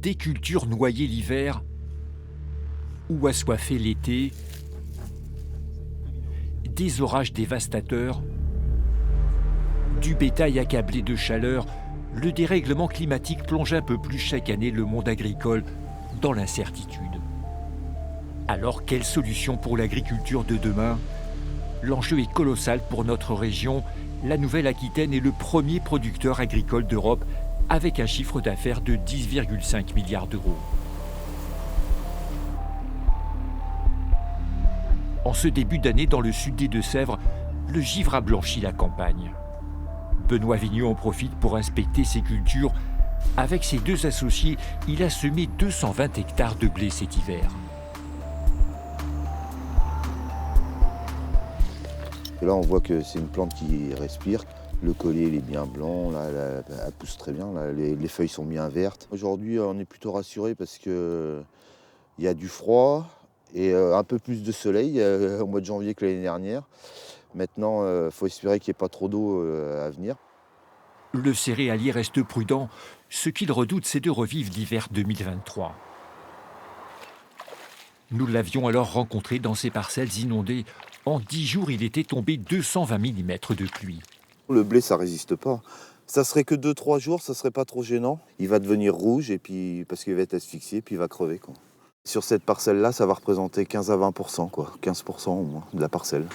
des cultures noyées l'hiver ou assoiffées l'été, des orages dévastateurs, du bétail accablé de chaleur, le dérèglement climatique plonge un peu plus chaque année le monde agricole dans l'incertitude. Alors, quelle solution pour l'agriculture de demain? L'enjeu est colossal pour notre région. La Nouvelle-Aquitaine est le premier producteur agricole d'Europe avec un chiffre d'affaires de 10,5 milliards d'euros. En ce début d'année, dans le sud des Deux-Sèvres, le givre a blanchi la campagne. Benoît Vigneault en profite pour inspecter ses cultures. Avec ses deux associés, il a semé 220 hectares de blé cet hiver. Là, on voit que c'est une plante qui respire. Le collier il est bien blanc, là, elle pousse très bien, là, les feuilles sont bien vertes. Aujourd'hui, on est plutôt rassuré parce qu'il y a du froid et un peu plus de soleil au mois de janvier que l'année dernière. Maintenant, il faut espérer qu'il n'y ait pas trop d'eau à venir. Le céréalier reste prudent. Ce qu'il redoute, c'est de revivre l'hiver 2023. Nous l'avions alors rencontré dans ses parcelles inondées. En 10 jours, il était tombé 220 mm de pluie. Le blé, ça résiste pas. Ça serait que 2-3 jours, ça serait pas trop gênant. Il va devenir rouge et puis parce qu'il va être asphyxié, puis il va crever, quoi. Sur cette parcelle-là, ça va représenter 15 à 20%, quoi. 15% au moins de la parcelle.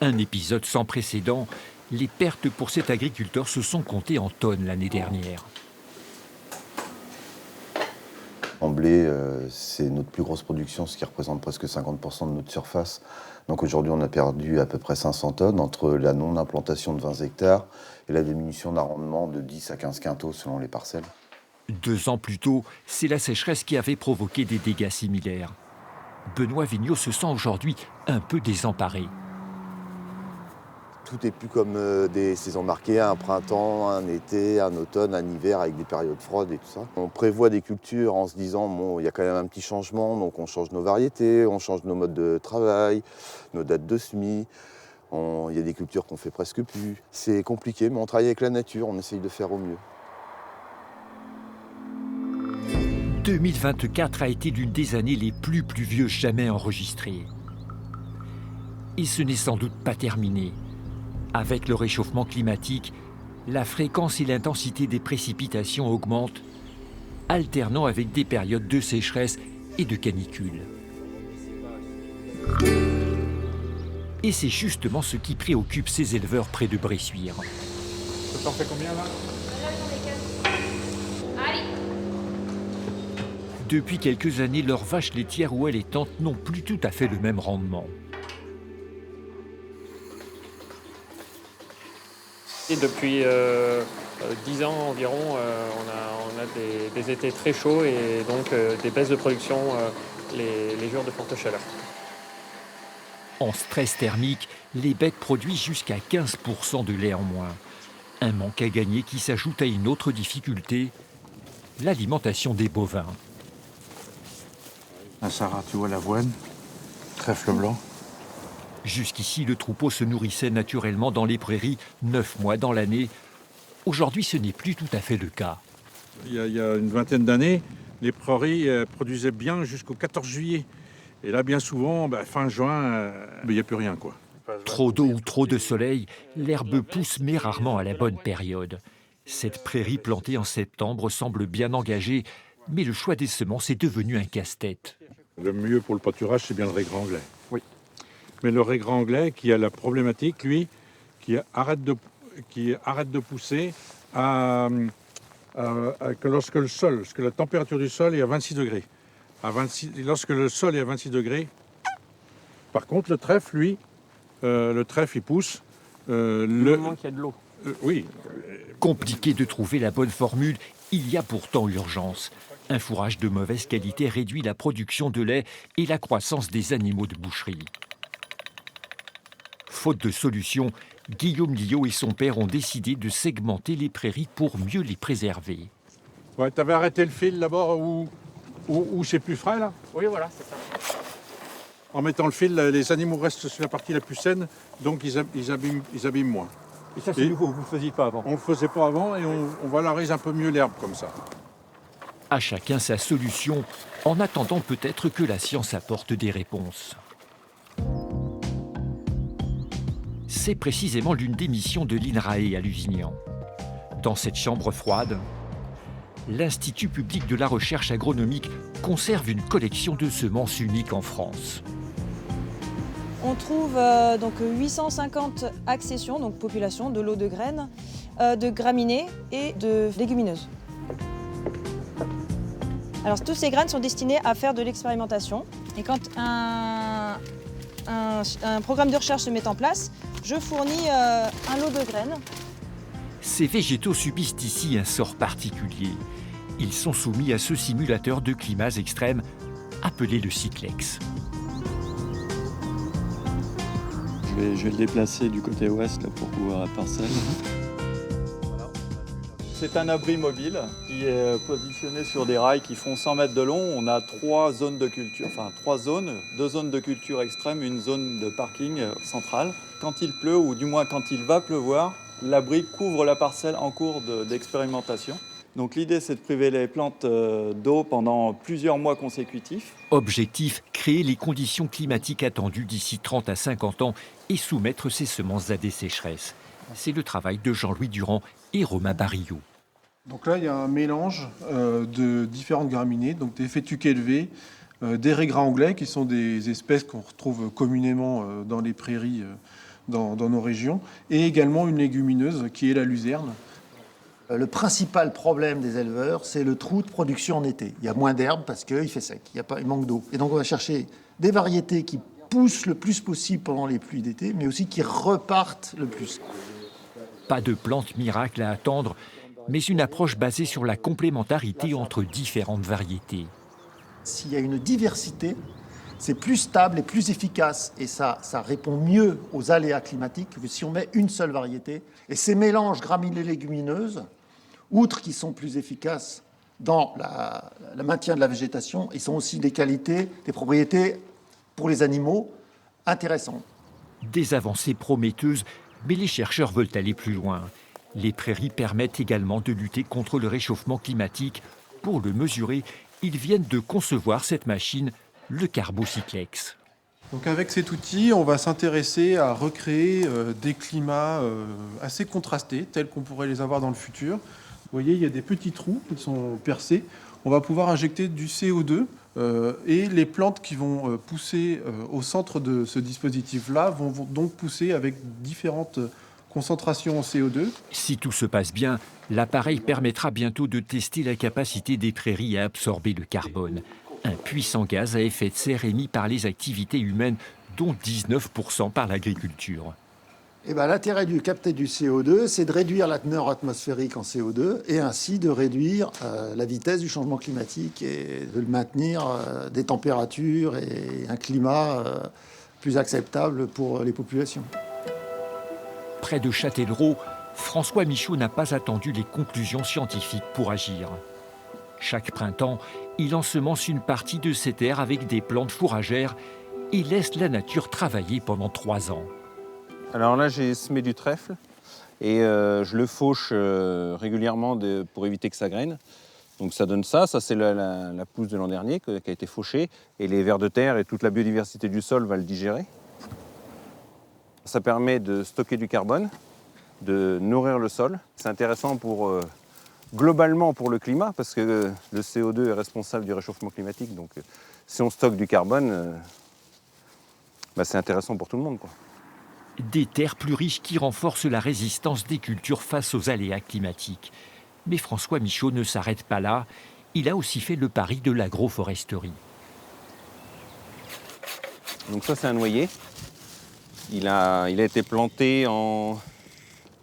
Un épisode sans précédent. Les pertes pour cet agriculteur se sont comptées en tonnes l'année dernière. En blé, c'est notre plus grosse production, ce qui représente presque 50% de notre surface. Donc aujourd'hui, on a perdu à peu près 500 tonnes entre la non-implantation de 20 hectares et la diminution d'un rendement de 10 à 15 quintaux selon les parcelles. 2 ans plus tôt, c'est la sécheresse qui avait provoqué des dégâts similaires. Benoît Vigneault se sent aujourd'hui un peu désemparé. Tout n'est plus comme des saisons marquées, un printemps, un été, un automne, un hiver avec des périodes froides et tout ça. On prévoit des cultures en se disant, bon, il y a quand même un petit changement, donc on change nos variétés, on change nos modes de travail, nos dates de semis. Il y a des cultures qu'on fait presque plus. C'est compliqué, mais on travaille avec la nature, on essaye de faire au mieux. 2024 a été l'une des années les plus pluvieuses jamais enregistrées. Et ce n'est sans doute pas terminé. Avec le réchauffement climatique, la fréquence et l'intensité des précipitations augmentent, alternant avec des périodes de sécheresse et de canicule. Et c'est justement ce qui préoccupe ces éleveurs près de Bressuire. Ça t'en fait combien là? Depuis quelques années, leurs vaches laitières ou allaitantes n'ont plus tout à fait le même rendement. Et depuis 10 ans environ, on a des étés très chauds et donc des baisses de production les jours de forte chaleur. En stress thermique, les bêtes produisent jusqu'à 15% de lait en moins. Un manque à gagner qui s'ajoute à une autre difficulté, l'alimentation des bovins. Là, Sarah, tu vois l'avoine, trèfle blanc. Jusqu'ici, le troupeau se nourrissait naturellement dans les prairies 9 mois dans l'année. Aujourd'hui, ce n'est plus tout à fait le cas. Il y a une vingtaine d'années, les prairies produisaient bien jusqu'au 14 juillet. Et là, bien souvent, fin juin, il n'y a plus rien, quoi. Trop d'eau ou trop de soleil, l'herbe pousse mais rarement à la bonne période. Cette prairie plantée en septembre semble bien engagée, mais le choix des semences est devenu un casse-tête. Le mieux pour le pâturage, c'est bien le raigrand anglais. Oui. Mais le raigrand anglais qui a la problématique, lui, qui arrête de pousser lorsque la température du sol est à 26 degrés. Lorsque le sol est à 26 degrés, par contre, le trèfle, lui, il pousse. Le moment qu'il y a de l'eau. Oui. Compliqué de trouver la bonne formule, il y a pourtant urgence. Un fourrage de mauvaise qualité réduit la production de lait et la croissance des animaux de boucherie. Faute de solution, Guillaume Guillot et son père ont décidé de segmenter les prairies pour mieux les préserver. Ouais, t'avais arrêté le fil d'abord où c'est plus frais, là? Oui, voilà, c'est ça. En mettant le fil, les animaux restent sur la partie la plus saine, donc ils abîment moins. Et ça, c'est nouveau, vous ne le faisiez pas avant? On ne le faisait pas avant et on valorise un peu mieux l'herbe comme ça. À chacun sa solution, en attendant peut-être que la science apporte des réponses. C'est précisément l'une des missions de l'INRAE à Lusignan. Dans cette chambre froide, l'Institut public de la recherche agronomique conserve une collection de semences uniques en France. On trouve donc 850 accessions, donc population de lots de graines, de graminées et de légumineuses. Alors toutes ces graines sont destinées à faire de l'expérimentation. Et quand un programme de recherche se met en place, je fournis un lot de graines. Ces végétaux subissent ici un sort particulier. Ils sont soumis à ce simulateur de climats extrêmes appelé le Cyclex. Je vais le déplacer du côté ouest là, pour couvrir la parcelle. C'est un abri mobile qui est positionné sur des rails qui font 100 mètres de long. On a 3 zones de culture, enfin 3 zones, 2 zones de culture extrême, une zone de parking centrale. Quand il pleut, ou du moins quand il va pleuvoir, l'abri couvre la parcelle en cours d'expérimentation. Donc l'idée, c'est de priver les plantes d'eau pendant plusieurs mois consécutifs. Objectif, créer les conditions climatiques attendues d'ici 30 à 50 ans et soumettre ces semences à des sécheresses. C'est le travail de Jean-Louis Durand et Romain Barillot. Donc là, il y a un mélange de différentes graminées, donc des fétuques élevées, des raigrats anglais, qui sont des espèces qu'on retrouve communément dans les prairies dans nos régions, et également une légumineuse qui est la luzerne. Le principal problème des éleveurs, c'est le trou de production en été. Il y a moins d'herbe parce qu'il fait sec, il manque d'eau. Et donc on va chercher des variétés qui poussent le plus possible pendant les pluies d'été, mais aussi qui repartent le plus. Pas de plante miracle à attendre, mais une approche basée sur la complémentarité entre différentes variétés. S'il y a une diversité, c'est plus stable et plus efficace. Et ça répond mieux aux aléas climatiques que si on met une seule variété. Et ces mélanges graminées-légumineuses, outre qu'ils sont plus efficaces dans le maintien de la végétation, ils ont aussi des qualités, des propriétés pour les animaux intéressantes. Des avancées prometteuses, mais les chercheurs veulent aller plus loin. Les prairies permettent également de lutter contre le réchauffement climatique. Pour le mesurer, ils viennent de concevoir cette machine, le Carbocyclex. Donc avec cet outil, on va s'intéresser à recréer des climats assez contrastés, tels qu'on pourrait les avoir dans le futur. Vous voyez, il y a des petits trous qui sont percés. On va pouvoir injecter du CO2 et les plantes qui vont pousser au centre de ce dispositif-là vont donc pousser avec différentes concentrations en CO2. Si tout se passe bien, l'appareil permettra bientôt de tester la capacité des prairies à absorber le carbone. Un puissant gaz à effet de serre émis par les activités humaines, dont 19% par l'agriculture. L'intérêt de capter du CO2, c'est de réduire la teneur atmosphérique en CO2 et ainsi de réduire la vitesse du changement climatique et de le maintenir des températures et un climat plus acceptable pour les populations. Près de Châtellerault, François Michaud n'a pas attendu les conclusions scientifiques pour agir. Chaque printemps, il ensemence une partie de ses terres avec des plantes fourragères et laisse la nature travailler pendant 3 ans. Alors là, j'ai semé du trèfle et je le fauche régulièrement pour éviter que ça graine. Donc ça donne ça c'est la pousse de l'an dernier qui a été fauchée et les vers de terre et toute la biodiversité du sol va le digérer. Ça permet de stocker du carbone, de nourrir le sol. C'est intéressant globalement pour le climat parce que le CO2 est responsable du réchauffement climatique. Donc si on stocke du carbone, c'est intéressant pour tout le monde, quoi. Des terres plus riches qui renforcent la résistance des cultures face aux aléas climatiques. Mais François Michaud ne s'arrête pas là. Il a aussi fait le pari de l'agroforesterie. Donc ça, c'est un noyer. Il a été planté en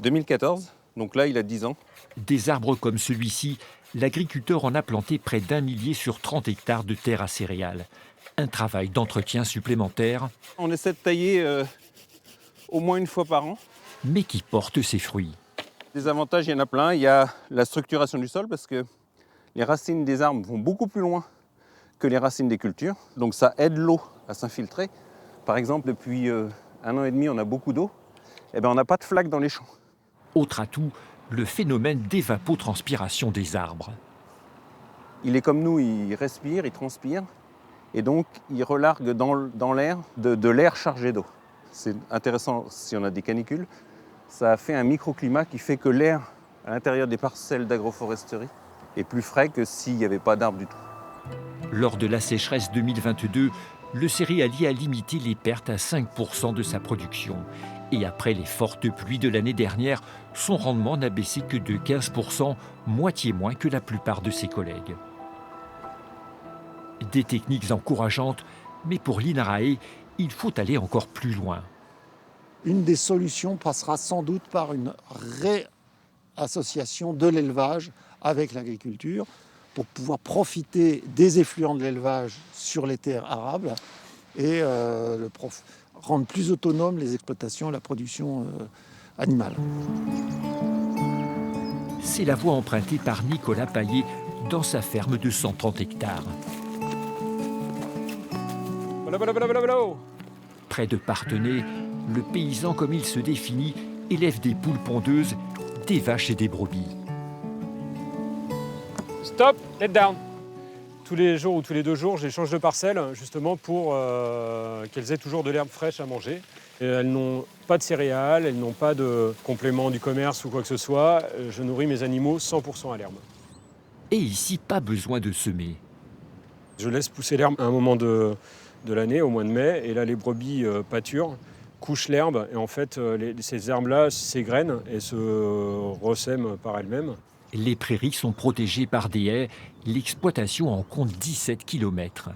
2014. Donc là, il a 10 ans. Des arbres comme celui-ci, l'agriculteur en a planté près d'1 millier sur 30 hectares de terre à céréales. Un travail d'entretien supplémentaire. On essaie de tailler au moins une fois par an. Mais qui porte ses fruits. Des avantages, il y en a plein. Il y a la structuration du sol parce que les racines des arbres vont beaucoup plus loin que les racines des cultures. Donc ça aide l'eau à s'infiltrer. Par exemple, depuis 1 an et demi, on a beaucoup d'eau. On n'a pas de flaques dans les champs. Autre atout, le phénomène d'évapotranspiration des arbres. Il est comme nous, il respire, il transpire, et donc il relargue dans l'air de l'air chargé d'eau. C'est intéressant si on a des canicules. Ça a fait un microclimat qui fait que l'air à l'intérieur des parcelles d'agroforesterie est plus frais que s'il n'y avait pas d'arbres du tout. Lors de la sécheresse 2022, le céréalier a limité les pertes à 5% de sa production. Et après les fortes pluies de l'année dernière, son rendement n'a baissé que de 15%, moitié moins que la plupart de ses collègues. Des techniques encourageantes, mais pour l'INRAE, il faut aller encore plus loin. Une des solutions passera sans doute par une réassociation de l'élevage avec l'agriculture pour pouvoir profiter des effluents de l'élevage sur les terres arables et rendre plus autonomes les exploitations et la production animale. C'est la voie empruntée par Nicolas Paillet dans sa ferme de 130 hectares. Près de Parthenay, le paysan comme il se définit élève des poules pondeuses, des vaches et des brebis. Stop, let down. Tous les jours ou tous les 2 jours, j'échange de parcelles justement pour qu'elles aient toujours de l'herbe fraîche à manger. Et elles n'ont pas de céréales, elles n'ont pas de complément du commerce ou quoi que ce soit. Je nourris mes animaux 100% à l'herbe. Et ici, pas besoin de semer. Je laisse pousser l'herbe à un moment de l'année, au mois de mai, et là les brebis pâturent, couchent l'herbe, et en fait ces herbes-là s'égrènent et se ressèment par elles-mêmes. Les prairies sont protégées par des haies. L'exploitation en compte 17 km.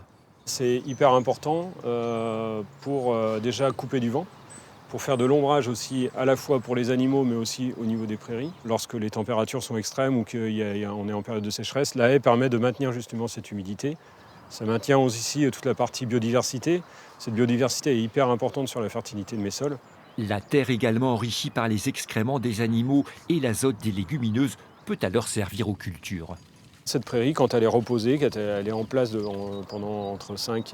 C'est hyper important pour déjà couper du vent, pour faire de l'ombrage aussi à la fois pour les animaux mais aussi au niveau des prairies. Lorsque les températures sont extrêmes ou qu'on est en période de sécheresse, la haie permet de maintenir justement cette humidité. Ça maintient aussi toute la partie biodiversité. Cette biodiversité est hyper importante sur la fertilité de mes sols. La terre également enrichie par les excréments des animaux et l'azote des légumineuses peut alors servir aux cultures. Cette prairie, quand elle est reposée, quand elle est en place pendant entre 5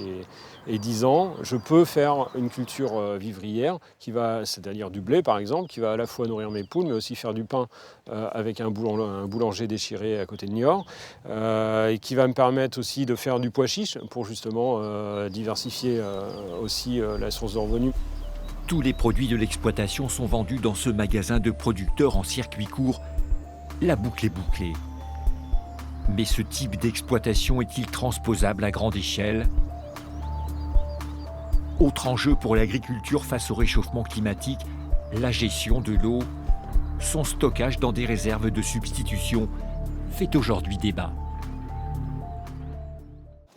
et 10 ans, je peux faire une culture vivrière, c'est-à-dire du blé par exemple, qui va à la fois nourrir mes poules, mais aussi faire du pain avec un boulanger déchiré à côté de Niort, et qui va me permettre aussi de faire du pois chiche pour justement diversifier aussi la source de revenus. Tous les produits de l'exploitation sont vendus dans ce magasin de producteurs en circuit court. La boucle est bouclée. Mais ce type d'exploitation est-il transposable à grande échelle? Autre enjeu pour l'agriculture face au réchauffement climatique, la gestion de l'eau. Son stockage dans des réserves de substitution fait aujourd'hui débat.